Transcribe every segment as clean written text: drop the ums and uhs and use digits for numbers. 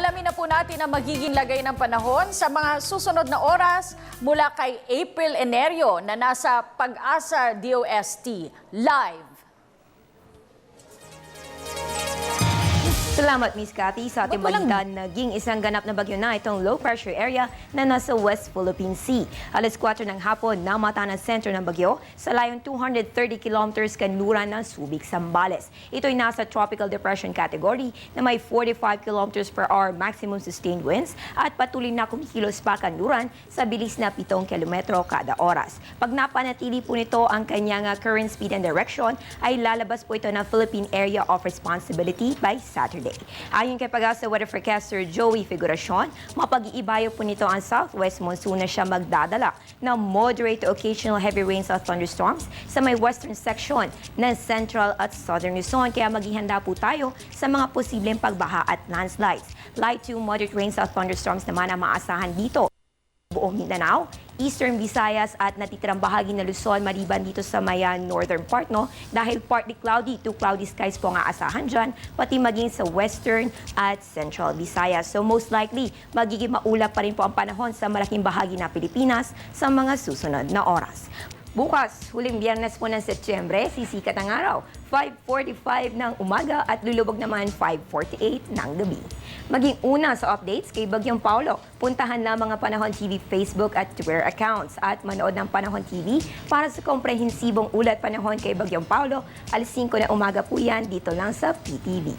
Alamin na po natin ang magiging lagay ng panahon sa mga susunod na oras mula kay April Enerio na nasa Pag-asa DOST Live. Salamat, Miss Cathy. Sa ating balita, naging isang ganap na bagyo na itong low pressure area na nasa West Philippine Sea. Alas 4 ng hapon, namata ng sentro ng bagyo sa layong 230 kilometers kanluran ng Subic, Zambales. Ito'y nasa tropical depression category na may 45 kilometers per hour maximum sustained winds at patuloy na kumikilos pa kanluran sa bilis na 7 kilometro kada oras. Pag napanatili po nito ang kanyang current speed and direction, ay lalabas po ito ng Philippine Area of Responsibility by Saturday. Ayon kay Pag-asa weather forecaster Joey Figuracion, mapag-iibayo po nito ang southwest monsoon na siya magdadala ng moderate to occasional heavy rains at thunderstorms sa may western section ng central at southern Luzon. Kaya maghihanda po tayo sa mga posibleng pagbaha at landslides. Light to moderate rains at thunderstorms naman ang maasahan dito. Buong Mindanao, Eastern Visayas at natitirang bahagi ng Luzon maliban dito sa mayan northern part, no? Dahil partly cloudy to cloudy skies po ang aasahan dyan, pati maging sa western at central Visayas. So most likely, magiging maulap pa rin po ang panahon sa malaking bahagi ng Pilipinas sa mga susunod na oras. Bukas, huling Biyernes po ng Setyembre, sisikat ang araw, 5:45 ng umaga at lulubog naman 5:48 ng gabi. Maging una sa updates kay Bagyong Paulo, puntahan na mga Panahon TV Facebook at Twitter accounts at manood ng Panahon TV para sa komprehensibong ulat panahon kay Bagyong Paulo. Alas 5 na umaga po yan dito lang sa PTV.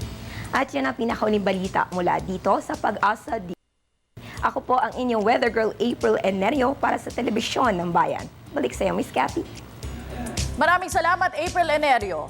At yan ang pinakauling balita mula dito sa Pag-asa. Ako po ang inyong weather girl April Enerio para sa Telebisyon ng Bayan. Balik sa iyo, Miss Cathy. Maraming salamat, April Enerio.